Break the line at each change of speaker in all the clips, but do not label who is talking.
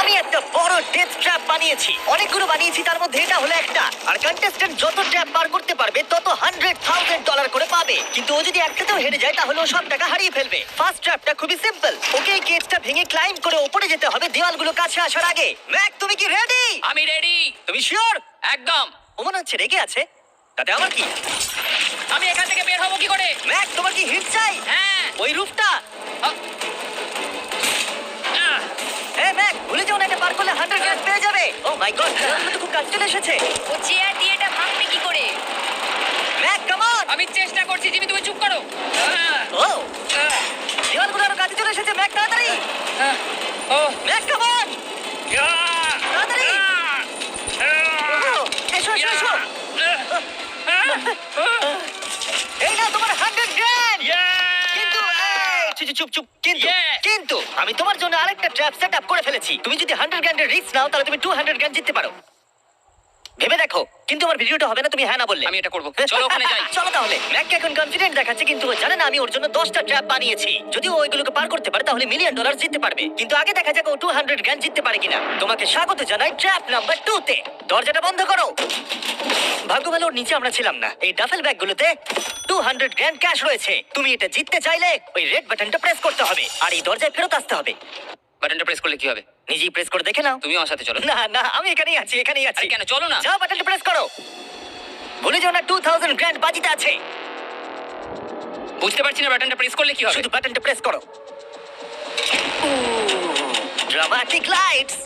আমি একটা বড় ডেথ ট্র্যাপ বানিয়েছি, অনেকগুলো বানিয়েছি, তার মধ্যে এটা হলো একটা। আর কন্টেস্ট্যান্ট যত ট্র্যাপ পার করতে পারবে তত $100,000 করে পাবে। কিন্তু ও যদি একটাতেও হেরে যায় তাহলে ও সব টাকা হারিয়ে ফেলবে। ফার্স্ট ট্র্যাপটা খুবই সিম্পল, ওকে এই কেজটা ভেঙে ক্লাইম্ব করে উপরে যেতে হবে দেওয়ালগুলো কাছে আসার আগে। ম্যাক, তুমি কি রেডি?
আমি রেডি।
তুমি শিওর?
একদম।
ও মনে হচ্ছে রেগে আছে। তাতে আমার কি?
আমি এখান থেকে বের হবো কি করে?
ম্যাক, তোমার কি হিট চাই?
হ্যাঁ।
ওই রূপটা।
আহ, আহ,
হ্যাঁ ম্যাক, ভুলে যাও না, এটা পার করলে 100 পেয়ে যাবে। ও মাই গড, তো খুব কাছে চলে এসেছে।
ও চেয়ার দিয়ে এটা ভাঙবে কি করে?
Mac, come on.
আমি চেষ্টা করছি জিমি, তুমি চুপ করো।
ও, দেওয়ালগুলো আরো কাছে চলে এসেছে। ম্যাক, তাড়াতাড়ি।
ও
ম্যাক, কাম অন, তাড়াতাড়ি। ও, এসো এসো এসো। এই নাও তোমার 100 কিন্তু চুপ চুপ চুপ কিন্তু
Yeah!
কিন্তু আমি তোমার জন্য আরেকটা ট্র্যাপ সেট আপ করে ফেলেছি। তুমি যদি 100 রিস্ক নাও তাহলে তুমি 200 জিততে পারো। ভেবে দেখো। কিন্তু আমার ভিডিওটা হবে না তুমি হ্যাঁ না বললে।
আমি এটা করবো, চলো ওখানে যাই।
চলো তাহলে। ম্যাক এখন কনফিডেন্ট দেখাচ্ছে, কিন্তু ও জানে না আমি ওর জন্য 10টা ট্র্যাপ বানিয়েছি। যদি ও ওইগুলোকে পার করতে পারে তাহলে $1 মিলিয়ন জিততে পারবে। কিন্তু আগে দেখা যাক ও 200 জিততে পারে কিনা। তোমাকে স্বাগত জানাই ট্র্যাপ নাম্বার 2 তে। দরজাটা বন্ধ করো। ভাগ্য ভালো ওর নিচে আমরা ছিলাম না। এই ডাফেল ব্যাগগুলোতে 200 ক্যাশ রয়েছে। তুমি এটা জিততে চাইলে ওই রেড বাটনটা প্রেস করতে হবে আর এই দরজায় ফেরত আসতে হবে।
বাটনটা প্রেস করলে কি হবে?
নিজেই প্রেস করে দেখে নাও।
তুমি আমার সাথে চলো।
না না, আমি এখানেই আছি, এখানেই আছি।
আরে কেন, চলো না।
যাও, বাটনটা প্রেস করো। ভুলে যাও না 2000 বাজিতে আছে।
বুঝতে পারছি না বাটনটা প্রেস করলে কি হবে।
শুধু বাটনটা প্রেস করো। Dramatic lights.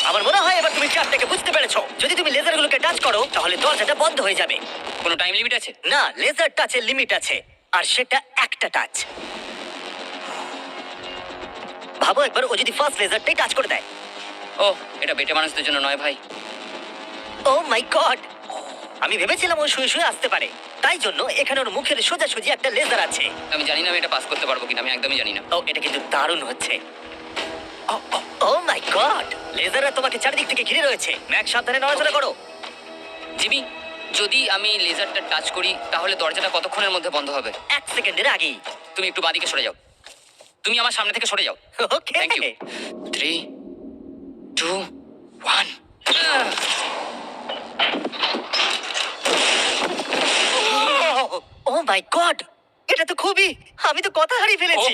আমার মনে হয় এবার তুমি ট্র্যাপটাকে বুঝতে পেরেছো। যদি তুমি লেজারগুলোকে টাচ করো তাহলে দরজাটা বন্ধ হয়ে যাবে।
কোনো টাইম লিমিট আছে?
না, লেজার টাচের লিমিট আছে, আর সেটা একটা টাচ। ভাবো একবার, ও যদি ফার্স্ট লেজারটাই টাচ করে দেয়।
ও, এটা বেটে মানুষদের জন্য নয় ভাই।
ও মাই গড, আমি ভেবেছিলাম ও শুয়ে শুয়ে আসতে পারে, তাই জন্য এখানে ওর মুখের সোজাসুজি একটা লেজার আছে।
আমি জানি না আমি এটা পাস করতে পারবো কিনা, আমি একদমই জানি না।
ও, এটা কিন্তু দারুণ হচ্ছে। ও মাই গড, লেজাররা তোমাকে চারিদিক থেকে ঘিরে রয়েছে। ম্যাক, সাবধানে নড়াচড়া করো।
জিমি, যদি আমি লেজারটা টাচ করি তাহলে দরজাটা কতক্ষণের মধ্যে বন্ধ হবে?
1 সেকেন্ডের আগেই।
তুমি একটু বাঁদিকে সরে যাও। তুমি আমার সামনে থেকে সরে যাও।
Okay.
Thank you. 3, 2, 1।
Oh my God, এটা তো খুবই, আমি তো কথা হারিয়ে ফেলেছি।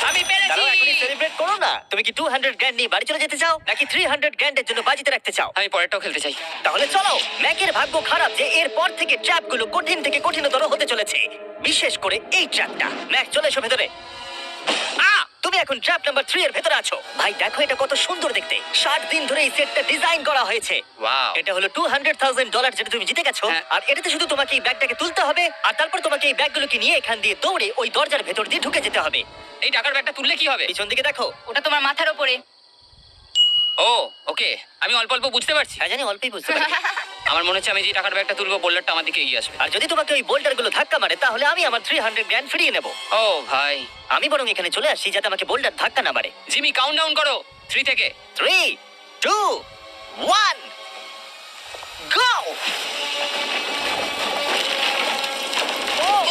আমি পেরেছি।
দাঁড়াও, এখনই সেলিব্রেট করো না। তুমি কি 200 নিয়ে বাড়ি চলে যেতে চাও নাকি 300 এর জন্য বাজিতে রাখতে চাও?
আমি পরেরটাও খেলতে চাই।
তাহলে চলো। ম্যাকের ভাগ্য খারাপ যে এরপর থেকে ট্র্যাপগুলো কঠিন থেকে কঠিনতর হতে চলেছে, বিশেষ করে এই ট্র্যাপটা। ম্যাক, চলে এসো ভেতরে। তুমি এখন ট্র্যাপ নাম্বার 3 এর ভেতরে আছো। ভাই দেখো এটা কত সুন্দর দেখতে। 60 দিন ধরে এই সেটটা ডিজাইন করা হয়েছে।
ওয়াও।
এটা হলো $200,000 যেটা তুমি জিতে গেছো।
হ্যাঁ।
আর এটাতে শুধু তোমাকে এই ব্যাগটাকে তুলতে হবে, আর তারপর তোমাকে এই ব্যাগগুলোকে নিয়ে এখান দিয়ে দৌড়ে ওই দরজার ভেতর দিয়ে ঢুকে যেতে হবে।
এই টাকার ব্যাগটা তুললে কি হবে?
পিছন দিকে দেখো।
ওটা তোমার মাথার উপরে।
ও, ওকে, আমি অল্প অল্প বুঝতে পারছি।
হ্যাঁ জানি, অল্পই বুঝতে পারছি।
আমার মনে হচ্ছে আমি যে টাকার ব্যাগটা তুলবো বোল্ডারটা আমার দিকে এগিয়ে আসবে।
আর যদি তোমাকে ওই বোল্ডারগুলো ধাক্কা মারে তাহলে আমি আমার $300 ফিরিয়ে নেব।
ও ভাই।
আমি বরং এখানে চলে আসি যাতে আমাকে বোল্ডার ধাক্কা না মারে।
জিমি, কাউন্ট ডাউন করো 3 থেকে।
3, 2, 1, গো!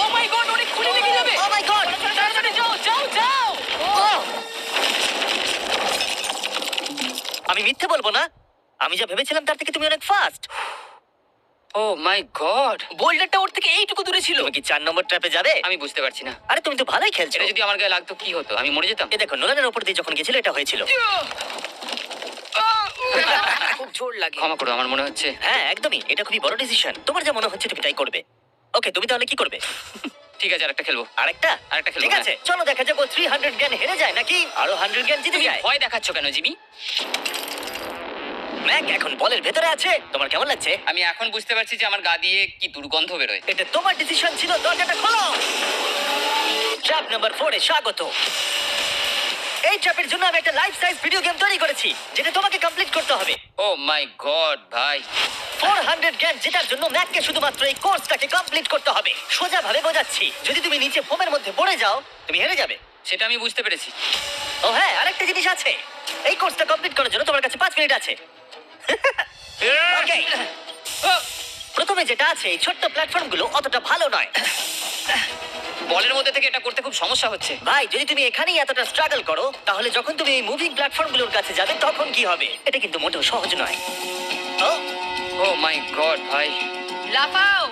ও মাই গড, অনেক খুলে লেগে যাবে।
ও মাই গড!
তাড়াতাড়ি যাও, যাও, যাও।
আমি মিথ্যে বলবো না, আমি যা ভেবেছিলাম তার থেকে তুমি অনেক ফাস্ট।
ও মাই গড, বোল্ডারটা ওর থেকে এইটুকু দূরে ছিল।
তুমি কি 4 নম্বর ট্র্যাপে যাবে?
আমি বুঝতে পারছি না।
আরে তুমি তো ভালোই খেলছো।
এটা যদি আমার গায়ে লাগতো কি হতো? আমি মরে যেতাম।
এই দেখো, নোলানের উপর দিয়ে যখন গেছিল এটা হয়েছিল।
খুব জোর লাগে।
ক্ষমা করো, আমার মনে হচ্ছে
হ্যাঁ একদমই, এটা খুবই বড় ডিসিশন। তোমার যা মনে হচ্ছে তুমি তাই করবে। ওকে, তুমি তাহলে কি করবে?
ঠিক আছে, আরেকটা খেলবো।
আরেকটা
খেলবো,
ঠিক আছে, চলো দেখা যাক ও 300 হেরে যায় নাকি আরো 100 জিতে
তুমি
যায়।
ভয় দেখাচ্ছ কেন জিমি?
ম্যাক এখন বলের ভেতরে আছে। তোমার কেমন লাগছে?
আমি এখন বুঝতে পারছি যে আমার গা দিয়ে কি দুর্গন্ধ বেরোয়।
এটা তোমার ডিসিশন ছিল। দরজাটা খোলো। ট্র্যাপ নাম্বার 4 এ স্বাগত। এই ট্র্যাপের জন্য আমি একটা লাইফ সাইজ ভিডিও গেম তৈরি করেছি যেটা তোমাকে কমপ্লিট করতে হবে।
ও মাই গড ভাই,
400 জেতার জন্য ম্যাককে শুধুমাত্র এই কোর্সটাকে কমপ্লিট করতে হবে। সোজা ভাবে বোঝাচ্ছি, যদি তুমি নিচে ফোমের মধ্যে পড়ে যাও তুমি হেরে যাবে।
সেটা আমি বুঝতে পেরেছি।
ও হ্যাঁ, আরেকটা জিনিস আছে। এই কোর্সটা কমপ্লিট করার জন্য তোমার কাছে 5 মিনিট আছে। Okay. প্রথমে যেটা আছে, এই ছোট্ট প্ল্যাটফর্মগুলো অতটা ভালো নয়।
বলের মধ্যে থেকে এটা করতে খুব সমস্যা হচ্ছে।
ভাই যদি তুমি এখানেই এতটা স্ট্রাগল করো তাহলে যখন তুমি এই মুভিং প্ল্যাটফর্মগুলোর কাছে যাবে তখন কি হবে? এটা কিন্তু মোটেও সহজ নয়। ও
ও মাই গড ভাই,
লাফাও।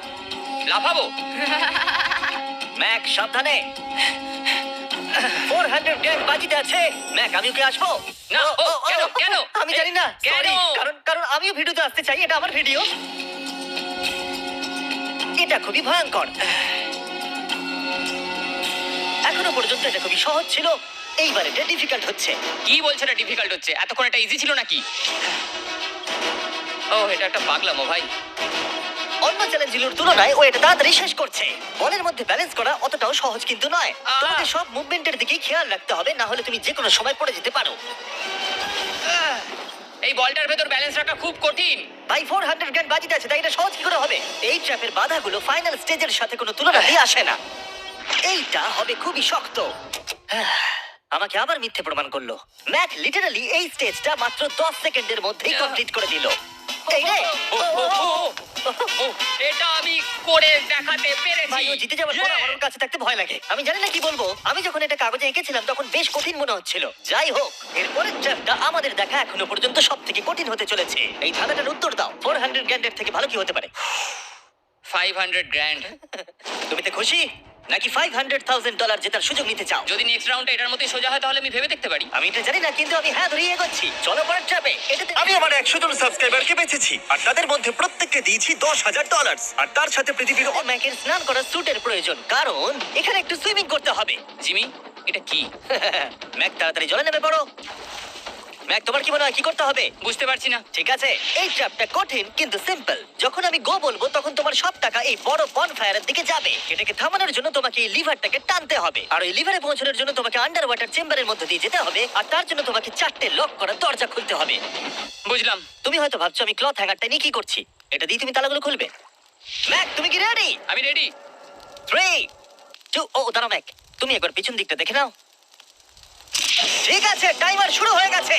লাফাবো?
ম্যাক সাবধানে। 400 গ্র্যান্ড বাজিতে আছে। ম্যাক আমি ওকে আসবো?
না, কেন, কেন?
আমি জানি না।
কেন?
Sorry, কারণ আমিও ভিডিওতে আসতে চাই, এটা আমার ভিডিও। এটা খুবই ভয়ঙ্কর। এখনো পর্যন্ত এটা খুবই সহজ ছিল, এইবার এটা ডিফিকাল্ট হচ্ছে।
কি বলছে এটা ডিফিকাল্ট হচ্ছে? এতক্ষণ এটা ইজি ছিল নাকি? ও এটা একটা পাগলামো ভাই।
অন্য চ্যালেঞ্জগুলোর তুলনায় ও এটা তাড়াতাড়ি শেষ করছে। বলের মধ্যে ব্যালেন্স করা অতটাও সহজ কিন্তু নয়। তোমাকে সব মুভমেন্টের দিকে খেয়াল রাখতে হবে, না হলে তুমি যে কোনো সময় পড়ে যেতে পারো।
এই বলটার ভেতর ব্যালেন্স রাখা খুব কঠিন।
ভাই 400 গ্র্যান্ড বাজিতে আছে, তাই এটা সহজ কি করে হবে? এই ট্র্যাপের বাধাগুলো ফাইনাল স্টেজের সাথে কোনো তুলনাতেই আসে না। এইটা হবে খুবই শক্ত। আমাকে আবার মিথ্যে প্রমাণ করলো। ম্যাক লিটারালি এই স্টেজটা মাত্র 10 সেকেন্ডের মধ্যেই কমপ্লিট করে দিল। এই রে,
ও, এটা আমি করে দেখাতে পেরেছি।
ভাই ও জিতে যাওয়ার পর আমার ওর কাছে থাকতে ভয় লাগে। আমি জানি না কি বলবো। আমি যখন এটা কাগজে এঁকেছিলাম তখন বেশ কঠিন মনে হচ্ছিল। যাই হোক, এরপরের ট্র্যাপটা আমাদের দেখা এখনো পর্যন্ত সব থেকে কঠিন হতে চলেছে। এই ধাঁধাটার উত্তর দাও। 400 গ্র্যান্ডের থেকে ভালো কি হতে পারে?
500 গ্র্যান্ড।
তুমি তো খুশি নাকি $500,000 জেতার সুযোগ নিতে চাও?
যদি নেক্সট রাউন্ডটা এটার মতোই সোজা হয় তাহলে আমি ভেবে দেখতে পারি।
আমি এটা জানি না, কিন্তু আমি হ্যাঁ ধরে এগোচ্ছি। চলো পরের ট্র্যাপে। এটাতে
আমি আমার 100 জন সাবস্ক্রাইবারকে বেঁচেছি আর তাদের মধ্যে প্রত্যেককে দিয়েছি $10,000 আর তার সাথে পৃথিবীর
ও ম্যাকের স্নান করার স্যুটের প্রয়োজন, কারণ এখানে একটু সুইমিং করতে হবে।
জিমি, এটা কি?
ম্যাক তাড়াতাড়ি জলে নেমে পড়ো। ম্যাক তোমার কি মনে হয় কি করতে হবে?
বুঝতে পারছি না।
ঠিক আছে, এই ট্র্যাপটা কঠিন কিন্তু সিম্পল। যখন আমি গো বলবো তখন তোমার সব টাকা এই বড় বনফায়ারের দিকে যাবে। এটাকে থামানোর জন্য তোমাকে এই লিভারটাকে টানতে হবে, আর ওই লিভারে পৌঁছানোর জন্য তোমাকে আন্ডার ওয়াটার চেম্বারের মধ্যে দিয়ে যেতে হবে, আর তার জন্য তোমাকে 4টে লক করা দরজা খুলতে হবে।
বুঝলাম।
তুমি হয়তো ভাবছো আমি ক্লথ হ্যাঙ্গারটা নিয়ে কি করছি। এটা দিয়ে তুমি তালাগুলো খুলবে। ম্যাক তুমি কি রেডি?
আমি রেডি।
3 2 ও দাঁড়াও ম্যাক, তুমি একবার পিছন দিকটা দেখে নাও। ঠিক আছে, টাইমার শুরু হয়ে গেছে।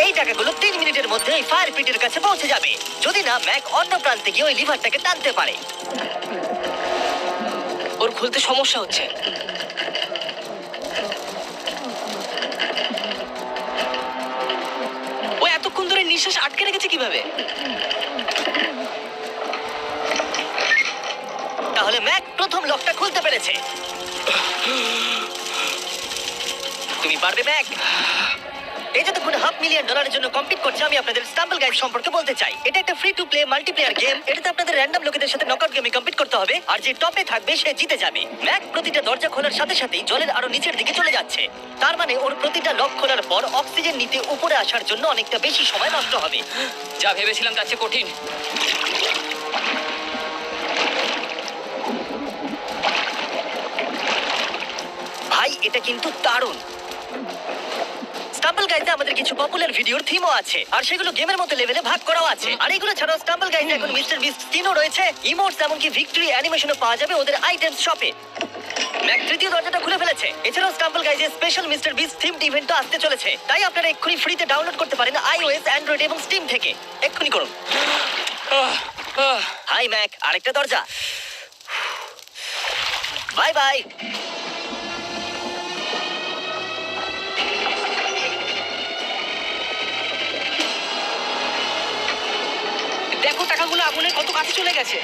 এই টাকাগুলো 3 মিনিটের মধ্যে এই ফায়ার পিটের কাছে পৌঁছে যাবে, যদি না ম্যাক অন্য প্রান্তে গিয়ে ওই লিভারটাকে টানতে পারে।
ওর খুলতে সমস্যা হচ্ছে। ও এতক্ষণ ধরে নিঃশ্বাস আটকে রেখেছে কিভাবে?
তাহলে ম্যাক প্রথম লকটা খুলতে পেরেছে। তুমি পারবে ম্যাক। এই যতক্ষণ $500,000 জন্য কম্পিট করছে, আমি আপনাদের স্টাম্বল গাইড সম্পর্কে বলতে চাই। এটা একটা free to play multiplayer game. এটাতে আপনাদের র্যান্ডম লোকেদের সাথে নকআউট গেমে কম্পিট করতে হবে, আর যে টপে থাকবে সে জিতে যাবে। ম্যাক প্রতিটা দরজা খোলার সাথে সাথেই জলের আরো নিচের দিকে চলে যাচ্ছে। তার মানে ওর প্রতিটা লক খোলার পর অক্সিজেন নিতে উপরে আসার জন্য অনেকটা বেশি সময় নষ্ট হবে।
যা ভেবেছিলাম তার চেয়ে কঠিন।
ভাই এটা কিন্তু দারুণ। স্টাম্বল গাইডে আমাদের কিছু পপুলার ভিডিওর থিমও আছে, আর সেগুলো গেমের মতো লেভেলে ভাগ করাও আছে। আর এগুলো ছাড়াও স্টাম্বল গাইডে এখন মিস্টার বিস্ট স্কিনও রয়েছে, ইমোটস এমনকি ভিক্টরি অ্যানিমেশনও পাওয়া যাবে ওদের আইটেমস শপে। ম্যাক তৃতীয় দরজাটা খুলে ফেলেছে। এছাড়াও স্টাম্বল গাইডে স্পেশাল মিস্টার বিস্ট থিমড ইভেন্টও আসতে চলেছে, তাই আপনারা এক্ষুনি ফ্রিতে ডাউনলোড করতে পারেন iOS, অ্যান্ড্রয়েড এবং স্টিম থেকে। এক্ষুনি করুন। হাই ম্যাক, আরেকটা দরজা। Bye bye.
দেখো টাকাগুলো আগুনের কত কাছে চলে গেছে।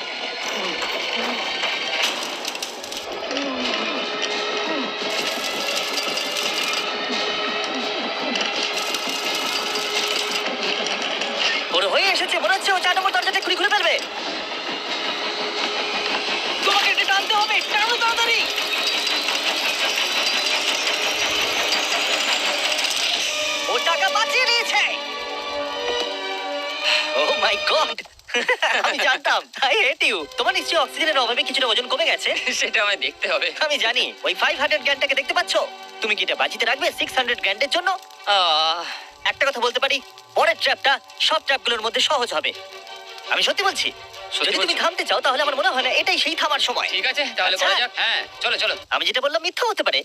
ওর হয়ে এসেছে, মনে হচ্ছে ও 4 নম্বর দরজাটা খুলে খুলে ফেলবে। তোমাকে এটা টানতে হবে, টানো তাড়াতাড়ি। ও টাকা বাঁচিয়ে নিয়েছে। ও মাই গড, আমি জানতাম। I hate you. তোমার নিশ্চয়ই অক্সিজেনের অভাবে কিছুটা ওজন কমে গেছে।
সেটা আমায় দেখতে হবে।
আমি জানি। ওই 500 গ্র্যান্ডটাকে দেখতে পাচ্ছো? তুমি কি এটা বাজিতে রাখবে 600 গ্র্যান্ডের জন্য?
আহ,
একটা কথা বলতে পারি, পরের ট্র্যাপটা সব ট্র্যাপগুলোর মধ্যে সহজ হবে। আমি সত্যি বলছি।
সত্যি
যদি তুমি
বলছো?
থামতে চাও তাহলে আমার মনে হয় না এটাই সেই থামার সময়।
ঠিক আছে তাহলে
আচ্ছা।
করা যাক। হ্যাঁ চলো চলো।
আমি যেটা বললাম মিথ্যা হতে পারে।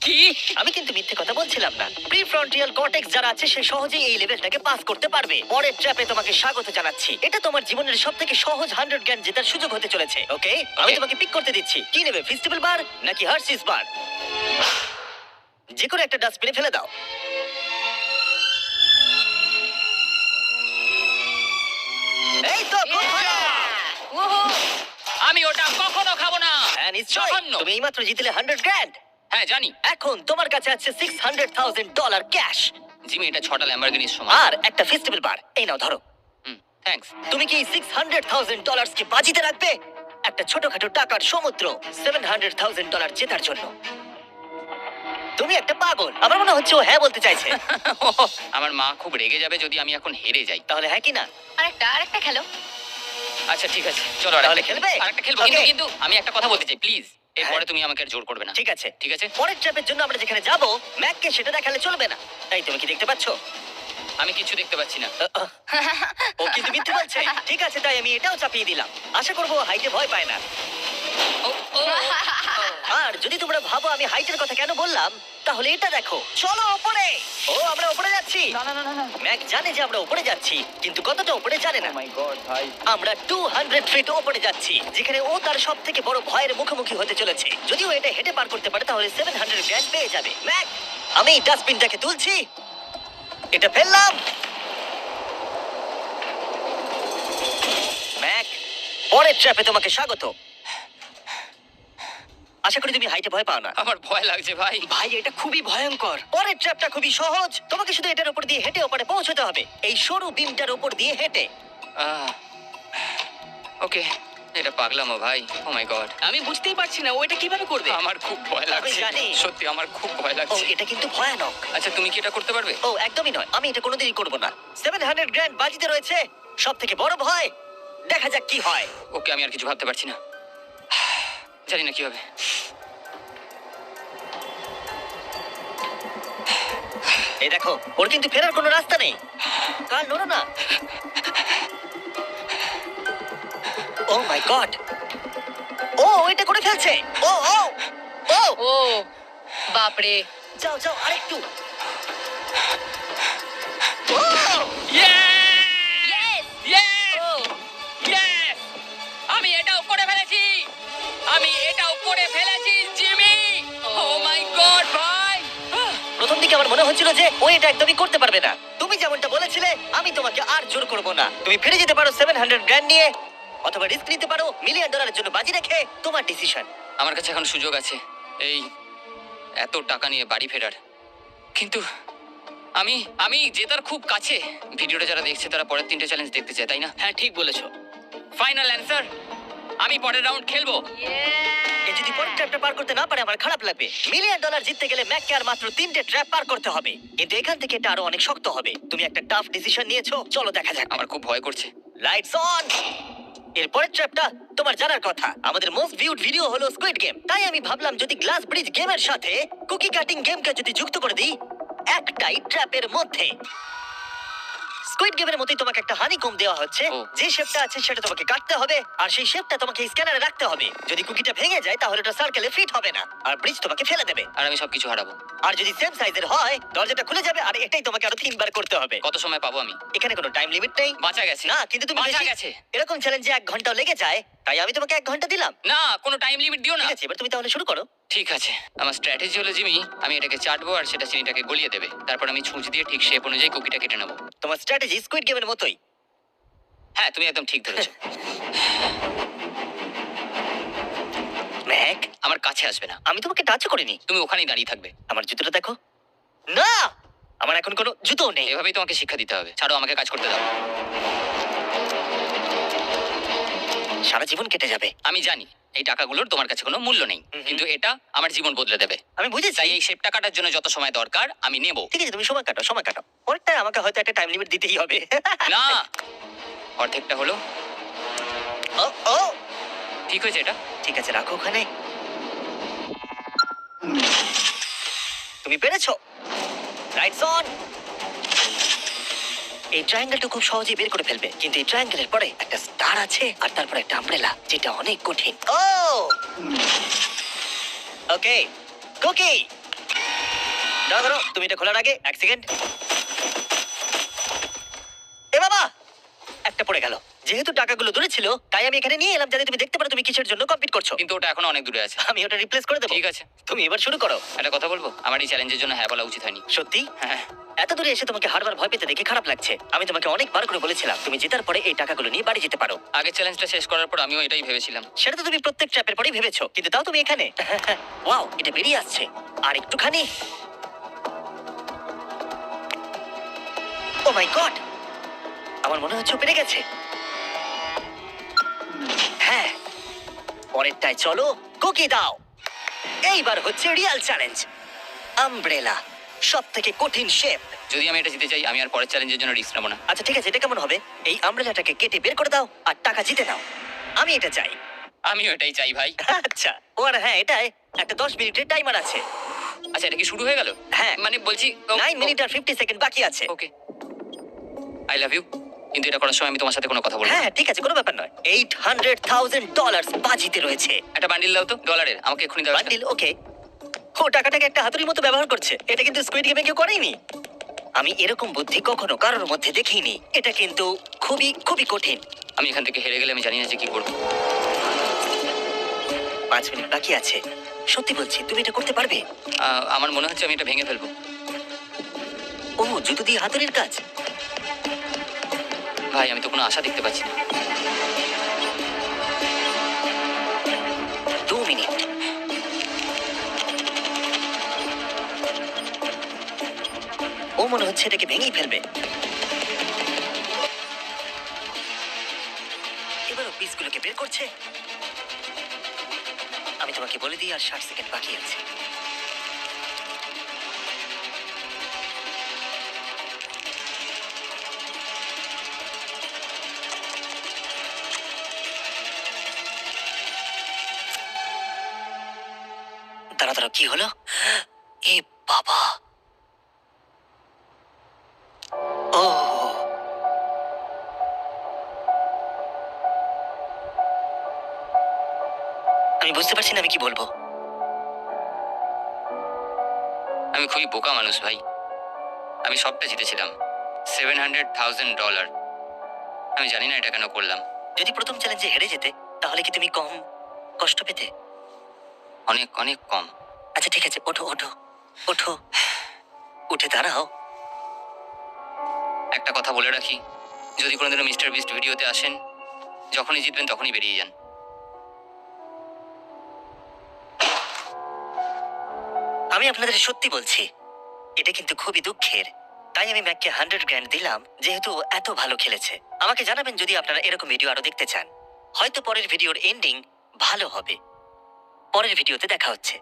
কি?
আমি কিন্তু মিথ্যে কথা বলছিলাম না। প্রিফ্রন্টিয়াল কর্টেক্স যারা আছে সে সহজেই এই লেভেলটাকে পাস করতে পারবে। পরের ট্র্যাপে তোমাকে স্বাগত জানাচ্ছি। এটা তোমার জীবনের সবথেকে সহজ 100 জ্ঞান জেতার সুযোগ হতে চলেছে। ওকে, আমি
Okay.
তোমাকে পিক করতে দিচ্ছি। কি নেবে, ফেস্টিভ্যাল বার নাকি হার্সিস বার? যে কোনো একটা ডাস্টবিনে ফেলে দাও। এই তো খুব ভালো।
ওহো! আমি ওটা কখনো খাবো না।
হ্যাঁ নিশ্চয়ই,
জঘন্য।
তুমি এইমাত্র জিতলে 100 গ্র্যান্ড।
হ্যাঁ জানি।
এখন তোমার কাছে আছে $600,000 ক্যাশ
জিমি এটা 6টা ল্যাম্বরগিনির সমান।
আর একটা ফেস্টিভ্যাল বার। এই নাও ধরো।
থ্যাঙ্কস।
তুমি কি $600,000 কে বাজিতে রাখবে একটা ছোটখাটো টাকার সমুদ্র $700,000 জেতার জন্য? তুমি একটা পাগল। আমার মনে হচ্ছে ও হ্যাঁ বলতে চাইছে।
আমার মা খুব রেগে যাবে যদি আমি এখন হেরে যাই।
তাহলে হ্যাঁ কি না?
আরেকটা খেলো।
আচ্ছা ঠিক আছে চলো
তাহলে
আরেকটা
খেলবে?
আরেকটা খেলবো
Okay.
কিন্তু আমি একটা কথা বলতে চাই প্লিজ। এরপরে
হ্যাঁ।
তুমি আমাকে আর জোর করবে না।
ঠিক আছে
ঠিক আছে।
পরের ট্র্যাপের জন্য আমরা যেখানে যাব ম্যাককে সেটা দেখালে চলবে না। তাই তুমি কি দেখতে পাচ্ছো?
আমি কিছু দেখতে পাচ্ছি না।
ও কিন্তু মিথ্যে বলছে। ঠিক আছে, তাই আমি এটাও চাপিয়ে দিলাম। আশা করবো হাইটে ভয় পায় না।
ও, ও,
আর যদি তোমরা ভাবো আমি হাইটের কথা কেন বললাম, তাহলে এটা দেখো। চলো ওপরে। ও আমরা ওপরে যাচ্ছি।
না না না না না।
ম্যাক জানে যে আমরা উপরে যাচ্ছি, কিন্তু কতটা উপরে জানে না।
মাই গড ভাই।
আমরা 200 ফিট উপরে যাচ্ছি, যেখানে ও তার সব থেকে বড় ভয়ের মুখোমুখি হতে চলেছে। যদি ও এটা হেঁটে পার করতে পারে তাহলে 700 গ্র্যান্ড পেয়ে যাবে। ম্যাক, আমি ডাস্টবিনটাকে তুলছি, এটা ফেললাম। ম্যাক, পরের ট্র্যাপে তোমাকে স্বাগত। আশা করি তুমি হাইটে ভয় পাও না।
আমার ভয় লাগছে ভাই।
ভাই এটা খুবই ভয়ঙ্কর।
পরের ট্র্যাপটা খুবই সহজ। তোমাকে শুধু এটার উপর দিয়ে হেঁটে ওপরে পৌঁছতে হবে, এই সরু বিমটার উপর দিয়ে হেঁটে।
ওকে এটা পাগলামো ভাই। ও মাই গড।
আমি বুঝতেই পারছি না ও এটা কিভাবে করবে।
আমার খুব ভয় লাগছে।
জানি।
সত্যি আমার খুব ভয়
ও
লাগছে।
এটা কিন্তু ভয়ানক।
আচ্ছা তুমি কি এটা করতে পারবে?
ও একদমই নয়, আমি এটা কোনোদিনই করব না। 700 গ্র্যান্ড বাজিতে রয়েছে, সব থেকে বড় ভয়। দেখা যাক কি হয়।
ওকে আমি আর কিছু ভাবতে পারছি না। জানি না কি হবে।
এই দেখো, ওর কিন্তু ফেরার কোনো রাস্তা নেই। কাল নড়ো না। ও মাই গড, ও এটা করে ফেলছে। ও ও ও
ও বাপরে।
যাও যাও আরেকটু। ও
Yes! Yes! আমি এটাও করে ফেলেছি। আমি এটাও করে ফেলেছি জিমি। ও মাই গড ভাই।
প্রথম দিকে আমার মনে হচ্ছিল যে ও এটা একদমই করতে পারবে না। তুমি যেমনটা বলেছিলে, আমি তোমাকে আর জোর করব না। তুমি ফিরে যেতে পারো 700 গ্র্যান্ড নিয়ে, অথবা রিস্ক নিতে পারো $1,000,000 জন্য বাজি রেখে। তোমার ডিসিশন।
আমার কাছে এখন সুযোগ আছে এই এত টাকা নিয়ে বাড়ি ফেরার। কিন্তু আমি আমি জেতার খুব কাছে। ভিডিওটা যারা দেখছে তারা পরের 3টে চ্যালেঞ্জ দেখতে চায় তাই না?
হ্যাঁ ঠিক বলেছো।
ফাইনাল অ্যান্সার, আমি পরের রাউন্ড খেলবো।
এ যদি পরের ট্র্যাপটা পার করতে না পারে আমার খারাপ লাগবে। $1,000,000 জিততে গেলে ম্যাককে আর মাত্র 3টে ট্র্যাপ পার করতে হবে, কিন্তু এখান থেকে এটা আরো অনেক শক্ত হবে। তুমি একটা টাফ ডিসিশন নিয়েছো, চলো দেখা যাক।
আমার খুব ভয় করছে।
Lights on. এর পরের ট্র্যাপটা তোমার জানার কথা। আমাদের মোস্ট ভিউড ভিডিও হলো স্কুইড গেম, তাই আমি ভাবলাম যদি গ্লাস ব্রিজ গেমের সাথে কুকি কাটিং গেমকে যদি যুক্ত করে দিই একটাই ট্র্যাপের মধ্যে। স্কুইড গেমের মতোই তোমাকে একটা হানিকম দেওয়া হচ্ছে।
ও।
যে শেপটা আছে সেটা তোমাকে কাটতে হবে, আর সেই শেপটা তোমাকে স্ক্যানারে রাখতে হবে। যদি কুকিটা ভেঙে যায় তাহলে ওটা সার্কেলে ফিট হবে না, আর ব্রিজ তোমাকে ফেলে দেবে।
আর আমি সবকিছু হারাবো।
আর যদি সেম সাইজের হয় দরজাটা খুলে যাবে, আর এটাই তোমাকে আরো 3বার করতে হবে।
কত সময় পাবো আমি?
এখানে কোনো টাইম লিমিট নেই।
বাঁচা গেছে।
না, কিন্তু তুমি
বাঁচা
বেশি-
গেছে।
এরকম চ্যালেঞ্জে 1 ঘন্টাও লেগে যায়, তাই আমি তোমাকে 1 ঘন্টা দিলাম।
না কোনো টাইম লিমিট দিও না।
ঠিক আছে, এবার তুমি তাহলে শুরু করো।
ঠিক আছে আমার স্ট্র্যাটেজি হলো জিমি, আমি এটাকে চাটবো আর সেটা চিনিটাকে গলিয়ে দেবে। তারপর আমি ছুঁচ দিয়ে ঠিক শেপ অনুযায়ী কুকিটা কেটে নেবো।
তোমার স্ট্র্যাটেজি স্কুইড গেমের মতোই।
হ্যাঁ তুমি একদম ঠিক ধরেছো।
ম্যাক,
আমার কাছে আসবে না।
আমি তোমাকে টাচ করিনি।
তুমি ওখানেই দাঁড়িয়ে থাকবে।
আমার জুতোটা দেখো। না, আমার এখন কোনো জুতো নেই।
এভাবেই তোমাকে শিক্ষা দিতে হবে। ছাড়ো আমাকে কাজ করতে দাও।
সারা জীবন কেটে যাবে।
আমি জানি এই টাকাগুলোর তোমার কাছে কোনো মূল্য নেই, কিন্তু এটা আমার জীবন বদলে দেবে।
আমি বুঝেছি।
তাই এই শেপটা কাটার জন্য যত সময় দরকার আমি নেব।
ঠিক আছে, তুমি সময় কাটো, সময় কাটো। পরেরটা আমাকে হয়তো একটা টাইম লিমিট দিতেই হবে।
না অর্ধেকটা হলো।
ও ও
ঠিক হয়েছে এটা?
ঠিক আছে, রাখো ওখানে। তুমি পেরেছো। Lights on. এই ট্রায়াঙ্গেলটা খুব সহজেই বের করে ফেলবে, কিন্তু এই ট্রায়াঙ্গেলের পরে একটা স্টার আছে আর তারপরে একটা আমব্রেলা, যেটা অনেক কঠিন। ও ওকে কুকি, দাঁড়াও, তুমি এটা খোলার আগে এক সেকেন্ড। এ বাবা, একটা পড়ে গেল। যেহেতু টাকাগুলো দূরে ছিল, তাই আমি এখানে নিয়ে এলাম যাতে তুমি দেখতে পারো তুমি কিসের জন্য কম্পিট করছো।
কিন্তু ওটা এখনো অনেক দূরে আছে।
আমি ওটা রিপ্লেস করে দেবো।
ঠিক আছে,
তুমি এবার শুরু করো।
একটা কথা বলবো, আমার এই চ্যালেঞ্জের জন্য হ্যাঁ বলা উচিত হয়নি।
সত্যি
হ্যাঁ,
এত দূরে এসে তোমাকে হারবার ভয় পেতে দেখে খারাপ লাগছে। আমি তোমাকে অনেকবার করে বলেছিলাম তুমি জেতার পরে এই টাকাগুলো নিয়ে বাড়ি যেতে পারো।
আগের চ্যালেঞ্জটা শেষ করার পর আমিও এটাই ভেবেছিলাম।
সেটা তো তুমি প্রত্যেক ট্র্যাপের পরেই ভেবেছো, কিন্তু তাও তুমি এখানে। ওয়াও, এটা বেরিয়ে আসছে। আর একটুখানি। ও মাই গড, আমার মনে হচ্ছে ও পেরে গেছে। হ্যাঁ, পরেরটায় চলো, কুকি দাও। এইবার হচ্ছে রিয়াল চ্যালেঞ্জ, আমব্রেলা, সব থেকে কঠিন শেপ।
যদি আমি এটা জিতে চাই, আমি আর পরের চ্যালেঞ্জের জন্য রিস্ক নেবো না।
আচ্ছা ঠিক আছে, এটা কেমন হবে? এই আমব্রেলাটাকে কেটে বের করে দাও আর টাকা জিতে নাও। আমি এটা চাই।
আমিও এটাই চাই ভাই।
আচ্ছা, ও আর হ্যাঁ, এটাই একটা 10 মিনিটের টাইমার আছে।
আচ্ছা, এটা কি শুরু হয়ে গেল?
হ্যাঁ।
মানে বলছি
9 মিনিট আর 50 সেকেন্ড বাকি আছে।
ওকে, আই লাভ ইউ। কিন্তু এটা করার সময় আমি তোমার সাথে কোনো কথা বলবো না।
হ্যাঁ ঠিক আছে, কোনো ব্যাপার নয়। $800,000 বাজিতে রয়েছে।
একটা বান্ডিল দাও তো ডলারের, আমাকে এক্ষুনি দাও একটা।
বান্ডিল, ওকে। ও টাকাটাকে একটা হাতুড়ির মতো ব্যবহার করছে। এটা কিন্তু স্কুইড গেমে কেউ করেনি। আমি এরকম বুদ্ধি কখনো কারোর মধ্যে দেখিনি। এটা কিন্তু খুবই খুবই কঠিন।
আমি এখান থেকে হেরে গেলে আমি জানি না যে কি করবো।
5 মিনিট বাকি আছে। সত্যি বলছি, তুমি এটা করতে পারবে?
আমার মনে হচ্ছে আমি এটা ভেঙে ফেলবো।
ও জুতো দিয়ে হাতুড়ির কাজ।
ভাই, আমি তো কোনো আশা দেখতে পাচ্ছি না।
2 মিনিট। ও মনে হচ্ছে এটাকে ভেঙেই ফেলবে। এবার পিসগুলোকে বের করছে। আমি তোমাকে বলে দিই আর 60 সেকেন্ড বাকি আছে। দাঁড়া দাঁড়া, কি হলো? এ বাবা, ও আমি বুঝতে পারছি না আমি কি বলবো।
আমি খুবই বোকা মানুষ ভাই। আমি সবটা জিতেছিলাম, $700,000। আমি জানি না এটা কেন করলাম।
যদি প্রথম চ্যালেঞ্জে হেরে যেতে, তাহলে কি তুমি কম কষ্ট পেতে?
অনেক অনেক কম।
আচ্ছা ঠিক আছে, ওঠো ওঠো ওঠো, উঠে দাঁড়াও।
একটা কথা বলে রাখি, যদি কোনোদিনও মিস্টার বিস্ট ভিডিওতে আসেন, যখনই জিতবেন তখনই বেরিয়ে যান।
আমি আপনাদের সত্যি বলছি, এটা কিন্তু খুবই দুঃখের। তাই আমি ম্যাককে 100 গ্র্যান্ড দিলাম, যেহেতু ও এত ভালো খেলেছে। আমাকে জানাবেন যদি আপনারা এরকম ভিডিও আরো দেখতে চান। হয়তো পরের ভিডিওর এন্ডিং ভালো হবে। পরের ভিডিওতে দেখা হচ্ছে।